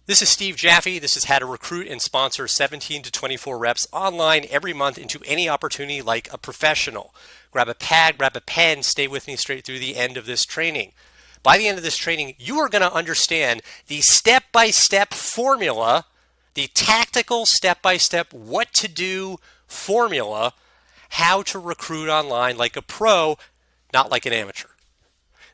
This is Steve Jaffe. This is how to recruit and sponsor 17 to 24 reps online every month into any opportunity like a professional. Grab a pad, grab a pen, stay with me straight through the end of this training. By the end of this training, you are going to understand the step-by-step formula, the tactical step-by-step what to do formula, how to recruit online like a pro, not like an amateur.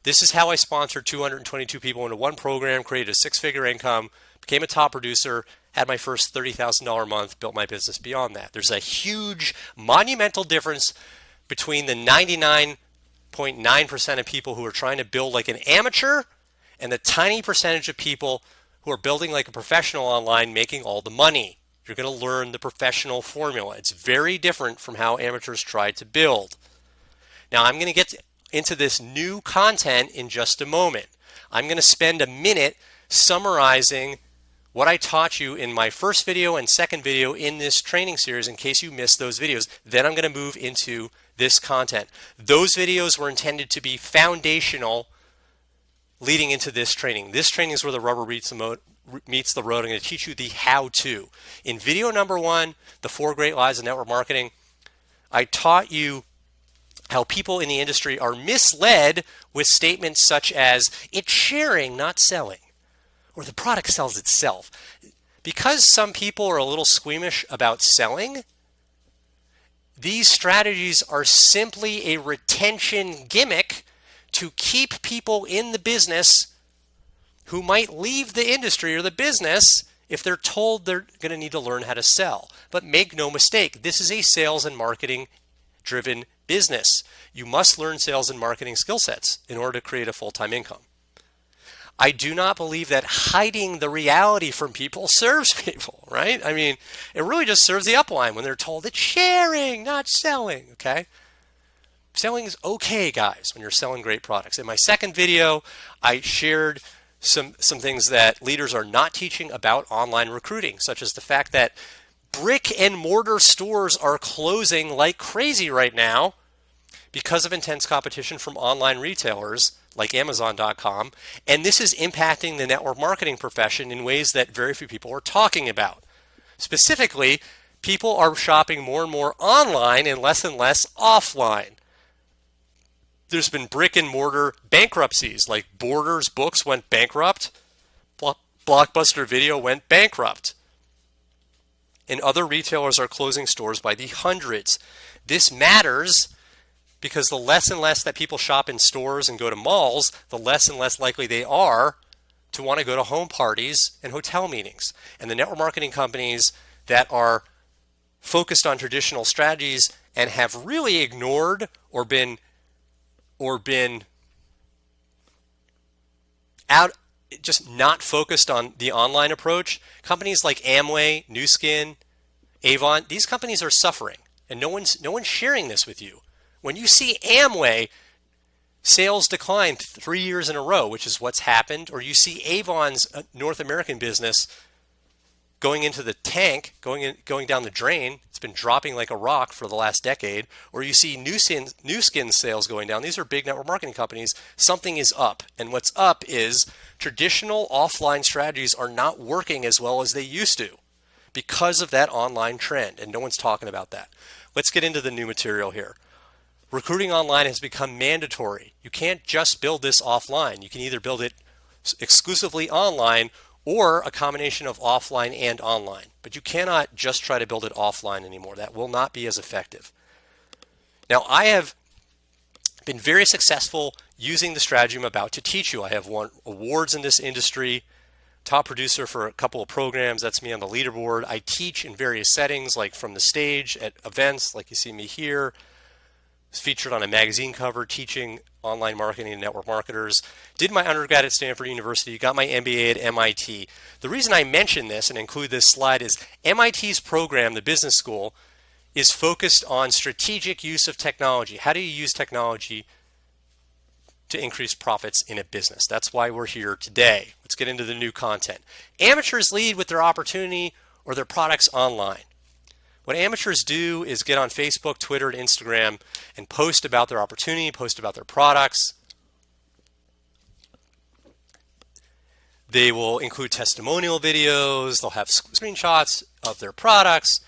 This is how I sponsored 222 people into one program, created a six-figure income, became a top producer, had my first $30,000 a month, built my business beyond that. There's a huge, monumental difference between the 99.9% of people who are trying to build like an amateur and the tiny percentage of people who are building like a professional online, making all the money. You're going to learn the professional formula. It's very different from how amateurs try to build. Now, I'm going to get into this new content in just a moment. I'm going to spend a minute summarizing what I taught you in my first video and second video in this training series in case you missed those videos. Then I'm going to move into this content. Those videos were intended to be foundational leading into this training. This training is where the rubber meets the road. I'm going to teach you the how-to. In video number 1, the 4 great lies of network marketing, I taught you how people in the industry are misled with statements such as, it's sharing, not selling, or the product sells itself. Because some people are a little squeamish about selling, these strategies are simply a retention gimmick to keep people in the business who might leave the industry or the business if they're told they're going to need to learn how to sell. But make no mistake, this is a sales and marketing driven business. You must learn sales and marketing skill sets in order to create a full-time income. I do not believe that hiding the reality from people serves people, right? I mean, it really just serves the upline when they're told it's sharing, not selling, okay? Selling is okay, guys, when you're selling great products. In my second video, I shared some things that leaders are not teaching about online recruiting, such as the fact that brick and mortar stores are closing like crazy right now because of intense competition from online retailers like Amazon.com, and this is impacting the network marketing profession in ways that very few people are talking about. Specifically, people are shopping more and more online and less offline. There's been brick and mortar bankruptcies, like Borders Books went bankrupt, Blockbuster Video went bankrupt, and other retailers are closing stores by the hundreds. This matters because the less and less that people shop in stores and go to malls, the less and less likely they are to want to go to home parties and hotel meetings. And the network marketing companies that are focused on traditional strategies and have really ignored or been out, just not focused on the online approach, companies like Amway, Nu Skin, Avon, these companies are suffering, and no one's sharing this with you. When you see Amway sales decline 3 years in a row, which is what's happened, or you see Avon's North American business going into the tank, going down the drain, it's been dropping like a rock for the last decade, or you see Nu Skin sales going down, these are big network marketing companies, something is up. And what's up is traditional offline strategies are not working as well as they used to because of that online trend, and no one's talking about that. Let's get into the new material here. Recruiting online has become mandatory. You can't just build this offline. You can either build it exclusively online or a combination of offline and online. But you cannot just try to build it offline anymore. That will not be as effective. Now, I have been very successful using the strategy I'm about to teach you. I have won awards in this industry, top producer for a couple of programs. That's me on the leaderboard. I teach in various settings, like from the stage at events, like you see me here. Was featured on a magazine cover teaching online marketing to network marketers. Did my undergrad at Stanford University, got my MBA at MIT. The reason I mention this and include this slide is MIT's program, the business school, is focused on strategic use of technology. How do you use technology to increase profits in a business? That's why we're here today. Let's get into the new content. Amateurs lead with their opportunity or their products online. What amateurs do is get on Facebook, Twitter, and Instagram and post about their opportunity, post about their products. They will include testimonial videos. They'll have screenshots of their products.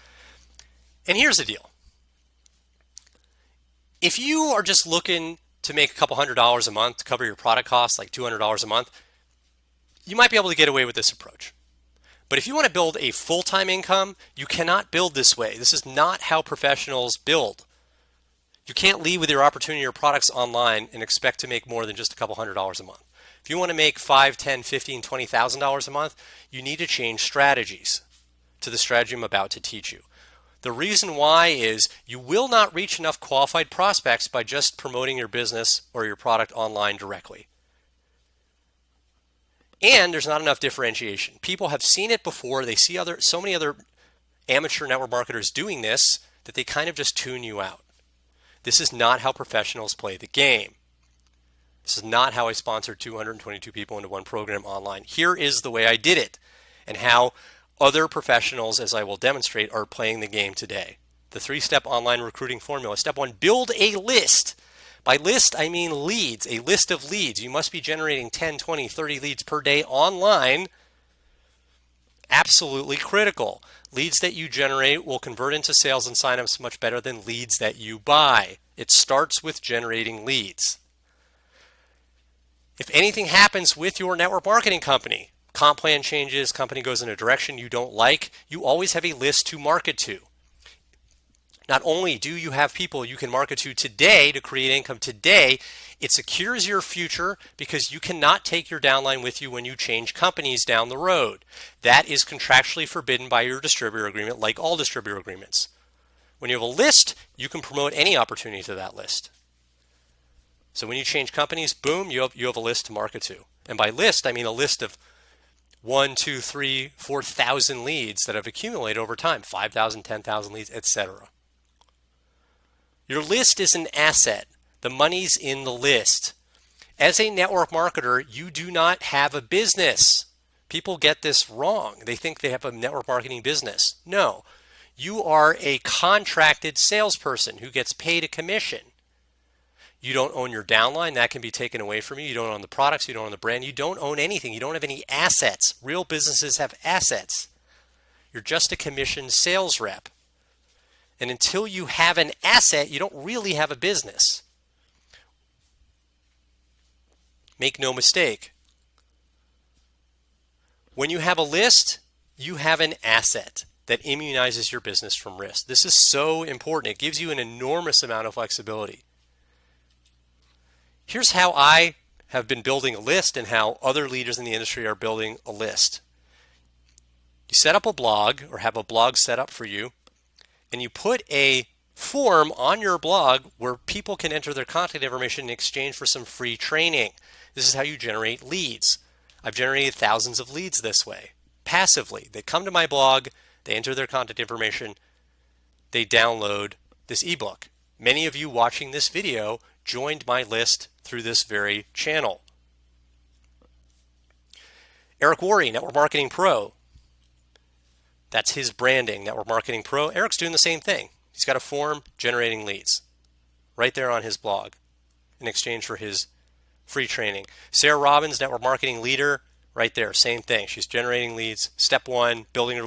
And here's the deal. If you are just looking to make a couple $100s a month to cover your product costs, like $200 a month, you might be able to get away with this approach. But if you want to build a full-time income, you cannot build this way. This is not how professionals build. You can't lead with your opportunity or products online and expect to make more than just a couple $100s a month. If you want to make $5, $10, $15, $20,000 a month, you need to change strategies to the strategy I'm about to teach you. The reason why is you will not reach enough qualified prospects by just promoting your business or your product online directly. And there's not enough differentiation. People have seen it before. They see so many other amateur network marketers doing this that they kind of just tune you out. This is not how professionals play the game. This is not how I sponsored 222 people into one program online. Here is the way I did it and how other professionals, as I will demonstrate, are playing the game today. The 3-step online recruiting formula. Step 1, build a list. By list, I mean leads, a list of leads. You must be generating 10, 20, 30 leads per day online. Absolutely critical. Leads that you generate will convert into sales and signups much better than leads that you buy. It starts with generating leads. If anything happens with your network marketing company, comp plan changes, company goes in a direction you don't like, you always have a list to market to. Not only do you have people you can market to today to create income today, it secures your future because you cannot take your downline with you when you change companies down the road. That is contractually forbidden by your distributor agreement, like all distributor agreements. When you have a list, you can promote any opportunity to that list. So when you change companies, boom, you have a list to market to. And by list, I mean a list of 1, 2, 3, 4,000 leads that have accumulated over time, 5,000, 10,000 leads, etc. Your list is an asset. The money's in the list. As a network marketer, you do not have a business. People get this wrong. They think they have a network marketing business. No, you are a contracted salesperson who gets paid a commission. You don't own your downline. That can be taken away from you. You don't own the products. You don't own the brand. You don't own anything. You don't have any assets. Real businesses have assets. You're just a commissioned sales rep. And until you have an asset, you don't really have a business. Make no mistake. When you have a list, you have an asset that immunizes your business from risk. This is so important. It gives you an enormous amount of flexibility. Here's how I have been building a list and how other leaders in the industry are building a list. You set up a blog or have a blog set up for you, and you put a form on your blog where people can enter their contact information in exchange for some free training. This is how you generate leads. I've generated thousands of leads this way, passively. They come to my blog, they enter their contact information, they download this ebook. Many of you watching this video joined my list through this very channel. Eric Worre, Network Marketing Pro. That's his branding, Network Marketing Pro. Eric's doing the same thing. He's got a form generating leads right there on his blog in exchange for his free training. Sarah Robbins, Network Marketing Leader, right there, same thing. She's generating leads. Step 1, building her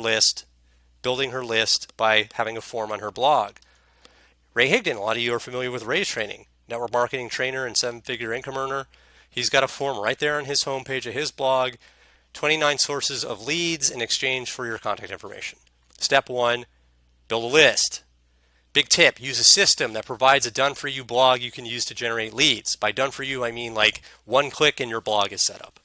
list by having a form on her blog. Ray Higdon, a lot of you are familiar with Ray's training, network marketing trainer and 7-figure income earner. He's got a form right there on his homepage of his blog, 29 sources of leads in exchange for your contact information. Step 1, build a list. Big tip, use a system that provides a done-for-you blog you can use to generate leads. By done-for-you, I mean like one click and your blog is set up.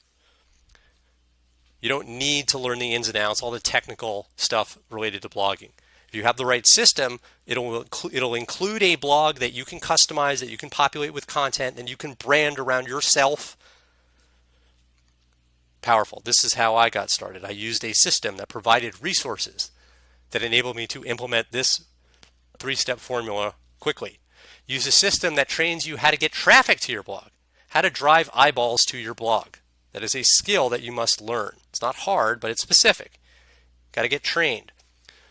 You don't need to learn the ins and outs, all the technical stuff related to blogging. If you have the right system, it'll include a blog that you can customize, that you can populate with content, and you can brand around yourself. Powerful. This is how I got started. I used a system that provided resources that enabled me to implement this 3-step formula quickly. Use a system that trains you how to get traffic to your blog, how to drive eyeballs to your blog. That is a skill that you must learn. It's not hard, but it's specific. Got to get trained.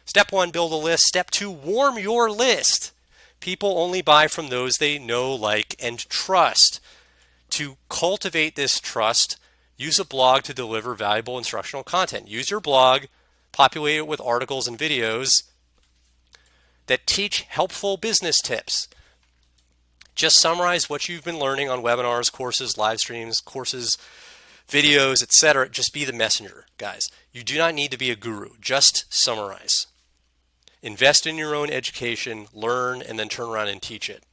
Step 1, build a list. Step 2, warm your list. People only buy from those they know, like, and trust. To cultivate this trust, Use a blog to deliver valuable instructional content. Use your blog, populate it with articles and videos that teach helpful business tips. Just summarize what you've been learning on webinars, courses, live streams, courses, videos, etc. Just be the messenger, guys. You do not need to be a guru. Just summarize. Invest in your own education, learn, and then turn around and teach it.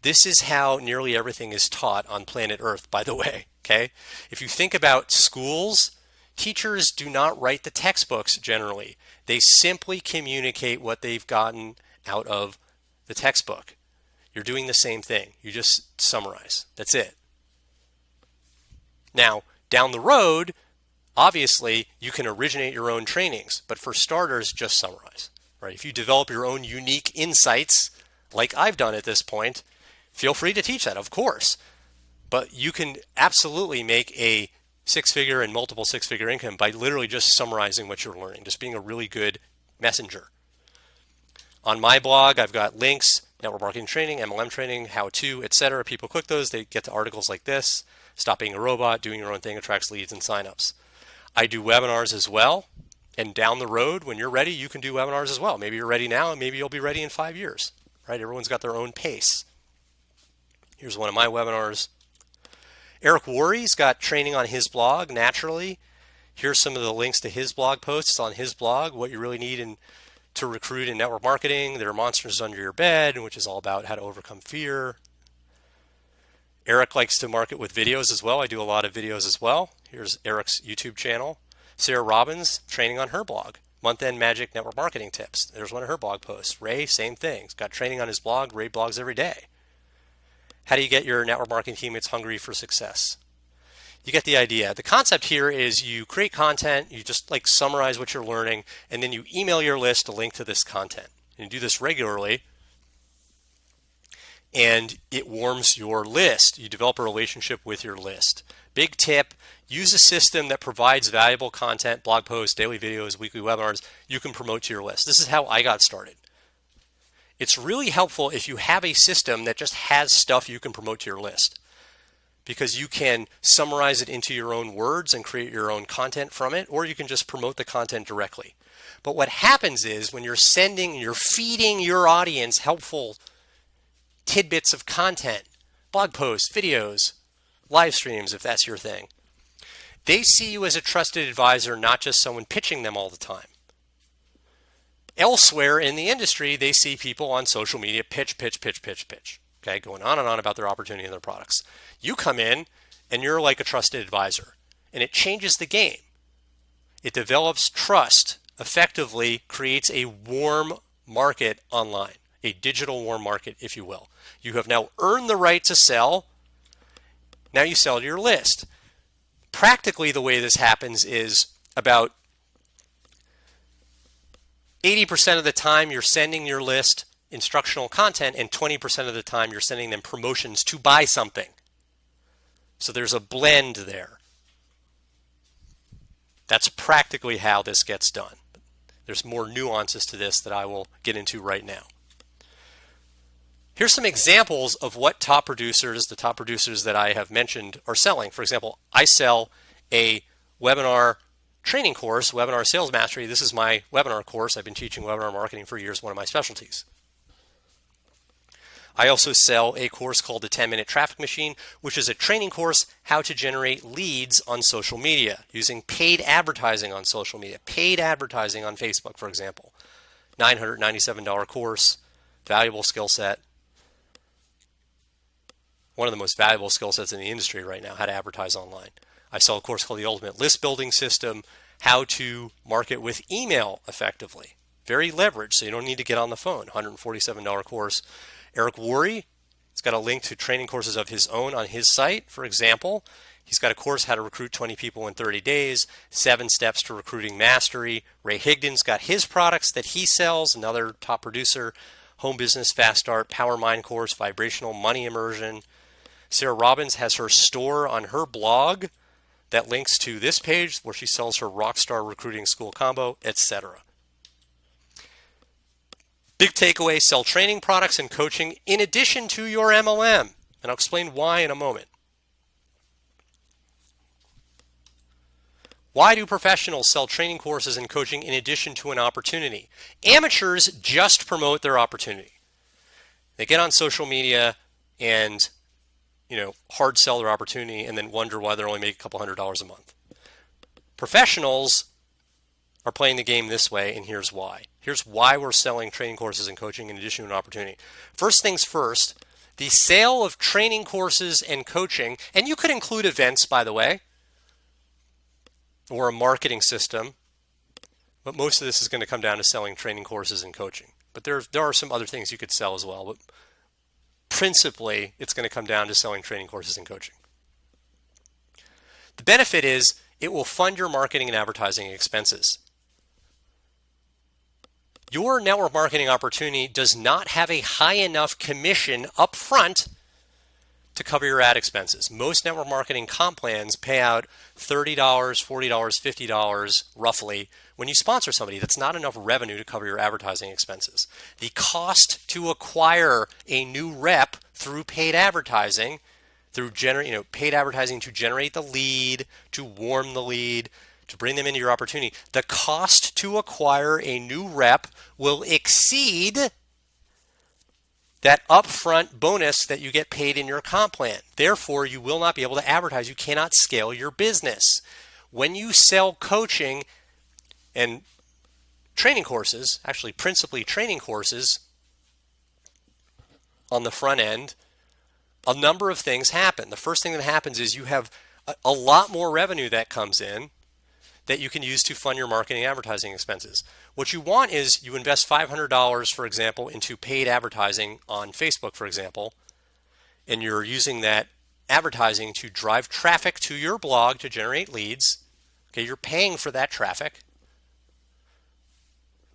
This is how nearly everything is taught on planet Earth, by the way, okay? If you think about schools, teachers do not write the textbooks generally. They simply communicate what they've gotten out of the textbook. You're doing the same thing. You just summarize. That's it. Now, down the road, obviously, you can originate your own trainings, but for starters, just summarize. Right? If you develop your own unique insights, like I've done at this point, feel free to teach that, of course. But you can absolutely make a six-figure and multiple six-figure income by literally just summarizing what you're learning, just being a really good messenger. On my blog, I've got links, network marketing training, MLM training, how-to, etc. People click those, they get to articles like this. Stop being a robot, doing your own thing attracts leads and signups. I do webinars as well. And down the road, when you're ready, you can do webinars as well. Maybe you're ready now, and maybe you'll be ready in 5 years. Right? Everyone's got their own pace. Here's one of my webinars. Eric Worre's got training on his blog, Naturally. Here's some of the links to his blog posts on his blog, what you really need to recruit in network marketing. There are monsters under your bed, which is all about how to overcome fear. Eric likes to market with videos as well. I do a lot of videos as well. Here's Eric's YouTube channel. Sarah Robbins, training on her blog. Month-end magic network marketing tips. There's one of her blog posts. Ray, same thing. He's got training on his blog. Ray blogs every day. How do you get your network marketing teammates hungry for success? You get the idea. The concept here is you create content, you just like summarize what you're learning, and then you email your list a link to this content. And you do this regularly, and it warms your list. You develop a relationship with your list. Big tip, use a system that provides valuable content, blog posts, daily videos, weekly webinars you can promote to your list. This is how I got started. It's really helpful if you have a system that just has stuff you can promote to your list, because you can summarize it into your own words and create your own content from it, or you can just promote the content directly. But what happens is when you're feeding your audience helpful tidbits of content, blog posts, videos, live streams, if that's your thing, they see you as a trusted advisor, not just someone pitching them all the time. Elsewhere in the industry, they see people on social media pitch, okay, going on and on about their opportunity and their products. You come in and you're like a trusted advisor, and it changes the game. It develops trust, effectively creates a warm market online, a digital warm market, if you will. You have now earned the right to sell. Now you sell to your list. Practically, the way this happens is about 80% of the time you're sending your list instructional content, and 20% of the time you're sending them promotions to buy something. So there's a blend there. That's practically how this gets done. There's more nuances to this that I will get into right now. Here's some examples of what the top producers that I have mentioned are selling. For example, I sell a webinar training course, Webinar Sales Mastery. This is my webinar course. I've been teaching webinar marketing for years, one of my specialties. I also sell a course called the 10-Minute Traffic Machine, which is a training course how to generate leads on social media using paid advertising on social media, paid advertising on Facebook, for example. $997 course, valuable skill set. One of the most valuable skill sets in the industry right now, how to advertise online. I sell a course called the Ultimate List Building System, how to market with email effectively. Very leveraged, so you don't need to get on the phone. $147 course. Eric Worre, he's got a link to training courses of his own on his site. For example, he's got a course, How to Recruit 20 People in 30 Days, 7 Steps to Recruiting Mastery. Ray Higdon's got his products that he sells, another top producer, Home Business Fast Start, Power Mind course, Vibrational Money Immersion. Sarah Robbins has her store on her blog that links to this page where she sells her Rockstar Recruiting School combo, etc. Big takeaway, sell training products and coaching in addition to your MLM. And I'll explain why in a moment. Why do professionals sell training courses and coaching in addition to an opportunity? Amateurs just promote their opportunity. They get on social media and, hard sell their opportunity and then wonder why they're only making a couple $100 a month. Professionals are playing the game this way, and here's why. Here's why we're selling training courses and coaching in addition to an opportunity. First things first, the sale of training courses and coaching, and you could include events, by the way, or a marketing system, but most of this is going to come down to selling training courses and coaching. But there are some other things you could sell as well, but principally it's going to come down to selling training courses and coaching. The benefit is it will fund your marketing and advertising expenses. Your network marketing opportunity does not have a high enough commission up front to cover your ad expenses. Most network marketing comp plans pay out $30, $40, $50 roughly when you sponsor somebody. That's not enough revenue to cover your advertising expenses. The cost to acquire a new rep through paid advertising, paid advertising to generate the lead, to warm the lead, to bring them into your opportunity, the cost to acquire a new rep will exceed that upfront bonus that you get paid in your comp plan. Therefore, you will not be able to advertise. You cannot scale your business. When you sell coaching and training courses, actually principally training courses on the front end, a number of things happen. The first thing that happens is you have a lot more revenue that comes in that you can use to fund your marketing and advertising expenses. What you want is you invest $500, for example, into paid advertising on Facebook, for example, and you're using that advertising to drive traffic to your blog to generate leads. Okay, you're paying for that traffic.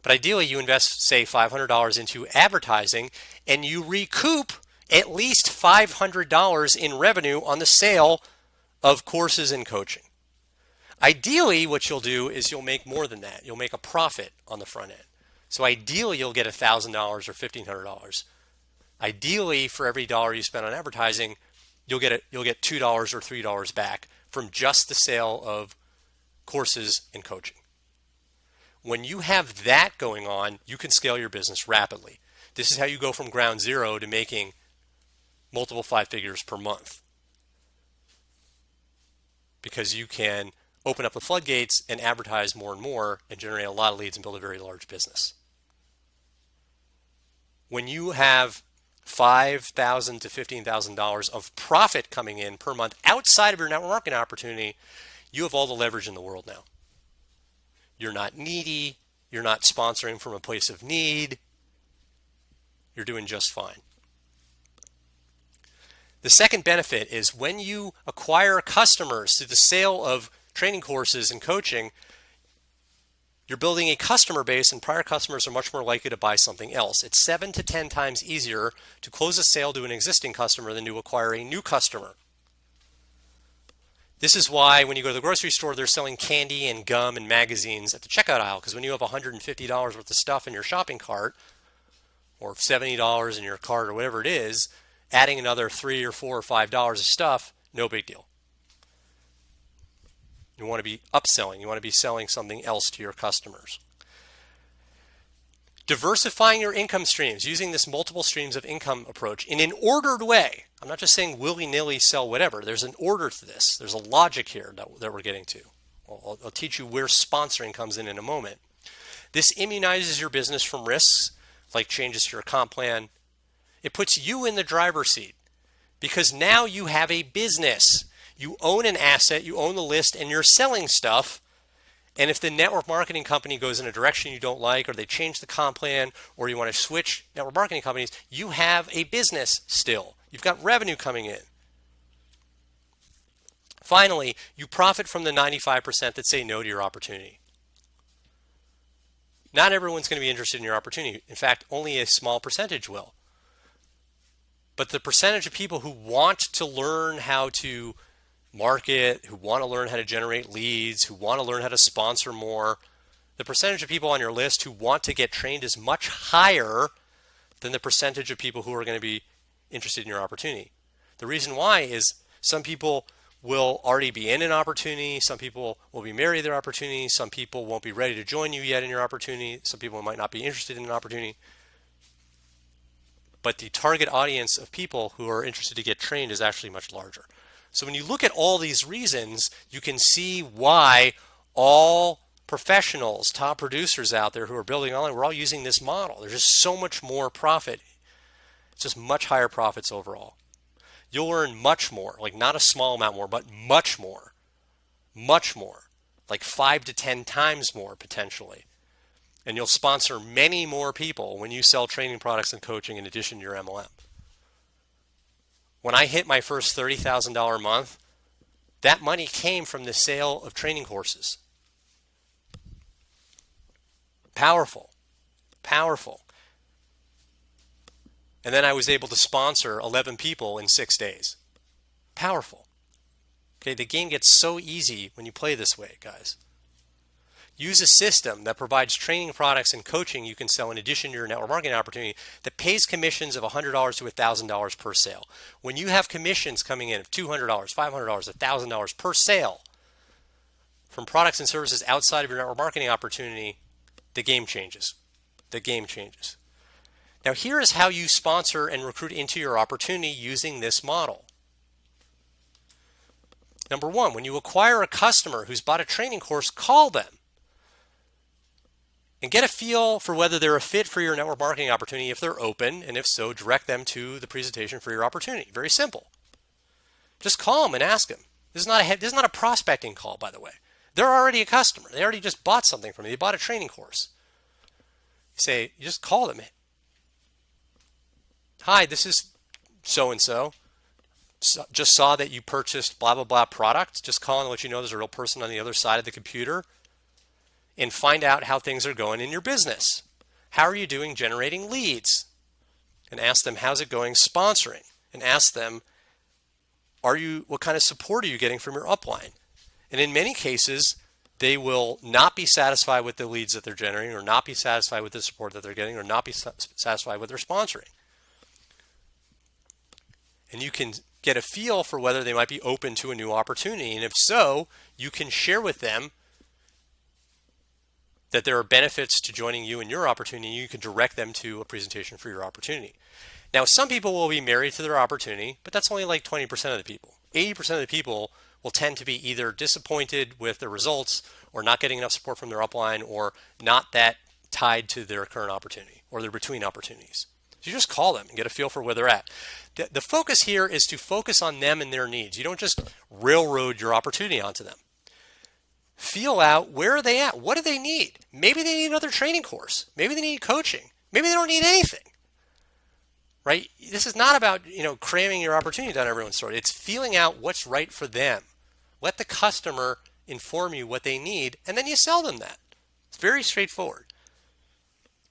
But ideally, you invest, say, $500 into advertising, and you recoup at least $500 in revenue on the sale of courses and coaching. Ideally, what you'll do is you'll make more than that. You'll make a profit on the front end. So ideally, you'll get $1,000 or $1,500. Ideally, for every dollar you spend on advertising, you'll get $2 or $3 back from just the sale of courses and coaching. When you have that going on, you can scale your business rapidly. This is how you go from ground zero to making multiple 5 figures per month, because you can open up the floodgates and advertise more and more and generate a lot of leads and build a very large business. When you have $5,000 to $15,000 of profit coming in per month outside of your network marketing opportunity, you have all the leverage in the world now. You're not needy. You're not sponsoring from a place of need. You're doing just fine. The second benefit is when you acquire customers through the sale of training courses and coaching, you're building a customer base, and prior customers are much more likely to buy something else. It's 7 to 10 times easier to close a sale to an existing customer than to acquire a new customer. This is why when you go to the grocery store, they're selling candy and gum and magazines at the checkout aisle, because when you have $150 worth of stuff in your shopping cart, or $70 in your cart, or whatever it is, adding another $3 or $4 or $5 of stuff, no big deal. You want to be upselling. You want to be selling something else to your customers. Diversifying your income streams, using this multiple streams of income approach in an ordered way. I'm not just saying willy-nilly sell whatever. There's an order to this. There's a logic here that we're getting to. I'll teach you where sponsoring comes in a moment. This immunizes your business from risks like changes to your comp plan. It puts you in the driver's seat because now you have a business. You own an asset, you own the list, and you're selling stuff. And if the network marketing company goes in a direction you don't like, or they change the comp plan, or you want to switch network marketing companies, you have a business still. You've got revenue coming in. Finally, you profit from the 95% that say no to your opportunity. Not everyone's going to be interested in your opportunity. In fact, only a small percentage will. But the percentage of people who want to learn how to market, who want to learn how to generate leads, who want to learn how to sponsor more, the percentage of people on your list who want to get trained is much higher than the percentage of people who are going to be interested in your opportunity. The reason why is some people will already be in an opportunity. Some people will be married to their opportunity. Some people won't be ready to join you yet in your opportunity. Some people might not be interested in an opportunity. But the target audience of people who are interested to get trained is actually much larger. So when you look at all these reasons, you can see why all professionals, top producers out there who are building online, we're all using this model. There's just so much more profit. It's just much higher profits overall. You'll earn much more, like not a small amount more, but much more, like 5 to 10 times more potentially. And you'll sponsor many more people when you sell training products and coaching in addition to your MLM. When I hit my first $30,000 a month, that money came from the sale of training courses. Powerful, powerful. And then I was able to sponsor 11 people in 6 days. Powerful. Okay, the game gets so easy when you play this way, guys. Use a system that provides training products and coaching you can sell in addition to your network marketing opportunity that pays commissions of $100 to $1,000 per sale. When you have commissions coming in of $200, $500, $1,000 per sale from products and services outside of your network marketing opportunity, the game changes. The game changes. Now here is how you sponsor and recruit into your opportunity using this model. Number one, when you acquire a customer who's bought a training course, call them and get a feel for whether they're a fit for your network marketing opportunity if they're open, and if so, direct them to the presentation for your opportunity. Very simple. Just call them and ask them. This is not a prospecting call, by the way. They're already a customer. They already just bought something from you. They bought a training course. You just call them. Hi, this is so-and-so. Just saw that you purchased blah, blah, blah product. Just calling to let you know there's a real person on the other side of the computer. And find out how things are going in your business. How are you doing generating leads? And ask them, how's it going sponsoring? And ask them, what kind of support are you getting from your upline? And in many cases, they will not be satisfied with the leads that they're generating, or not be satisfied with the support that they're getting, or not be satisfied with their sponsoring. And you can get a feel for whether they might be open to a new opportunity. And if so, you can share with them that there are benefits to joining you in your opportunity. You can direct them to a presentation for your opportunity. Now, some people will be married to their opportunity, but that's only like 20% of the people. 80% of the people will tend to be either disappointed with the results, or not getting enough support from their upline, or not that tied to their current opportunity, or they're between opportunities. So you just call them and get a feel for where they're at. The focus here is to focus on them and their needs. You don't just railroad your opportunity onto them. Feel out, where are they at? What do they need? Maybe they need another training course. Maybe they need coaching. Maybe they don't need anything. Right? This is not about, cramming your opportunity down everyone's throat. It's feeling out what's right for them. Let the customer inform you what they need, and then you sell them that. It's very straightforward.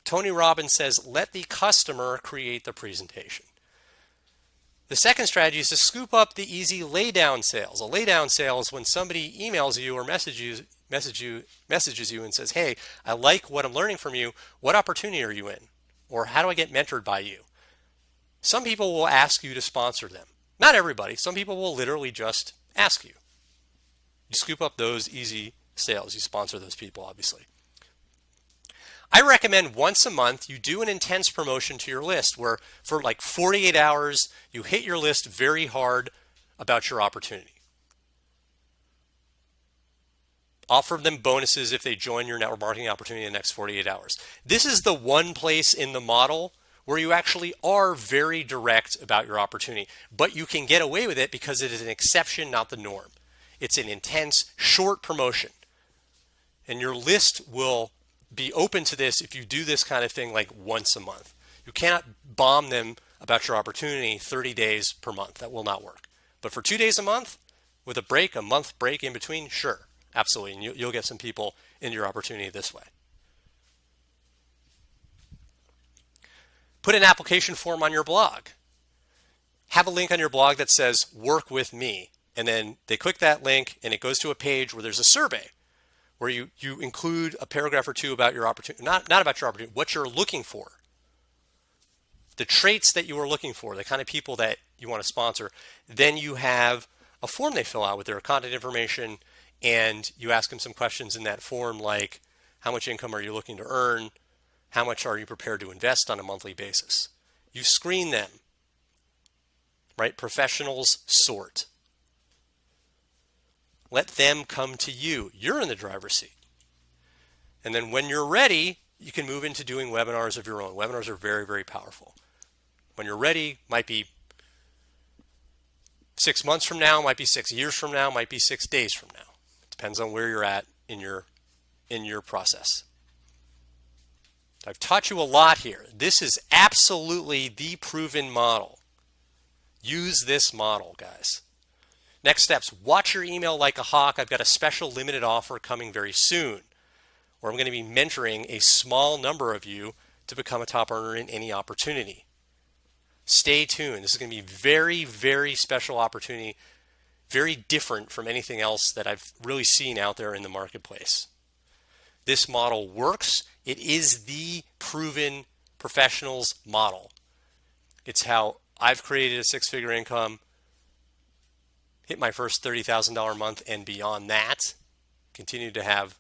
Tony Robbins says, let the customer create the presentation. The second strategy is to scoop up the easy laydown sales. A laydown sale is when somebody emails you or messages you and says, hey, I like what I'm learning from you. What opportunity are you in? Or how do I get mentored by you? Some people will ask you to sponsor them. Not everybody. Some people will literally just ask you. You scoop up those easy sales. You sponsor those people, obviously. I recommend once a month you do an intense promotion to your list where for like 48 hours you hit your list very hard about your opportunity. Offer them bonuses if they join your network marketing opportunity in the next 48 hours. This is the one place in the model where you actually are very direct about your opportunity, but you can get away with it because it is an exception, not the norm. It's an intense, short promotion. And your list will be open to this if you do this kind of thing like once a month. You cannot bomb them about your opportunity 30 days per month. That will not work. But for 2 days a month, with a month break in between, sure, absolutely. And you'll get some people into your opportunity this way. Put an application form on your blog. Have a link on your blog that says, work with me. And then they click that link and it goes to a page where there's a survey, where you include a paragraph or two about your opportunity, not about your opportunity, what you're looking for, the traits that you are looking for, the kind of people that you want to sponsor. Then you have a form they fill out with their contact information, and you ask them some questions in that form like, how much income are you looking to earn? How much are you prepared to invest on a monthly basis? You screen them, right? Professionals sort. Let them come to you. You're in the driver's seat. And then when you're ready, you can move into doing webinars of your own. Webinars are very, very powerful. When you're ready, might be 6 months from now, might be 6 years from now, might be 6 days from now. Depends on where you're at in your process. I've taught you a lot here. This is absolutely the proven model. Use this model, guys. Next steps, watch your email like a hawk. I've got a special limited offer coming very soon, where I'm going to be mentoring a small number of you to become a top earner in any opportunity. Stay tuned. This is going to be very, very special opportunity, very different from anything else that I've really seen out there in the marketplace. This model works. It is the proven professionals model. It's how I've created a six-figure income, hit my first $30,000 month and beyond that, continue to have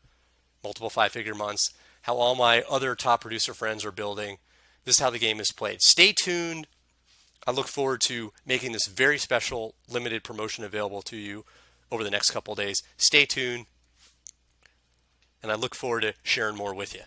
multiple five-figure months, how all my other top producer friends are building. This is how the game is played. Stay tuned. I look forward to making this very special limited promotion available to you over the next couple of days. Stay tuned, and I look forward to sharing more with you.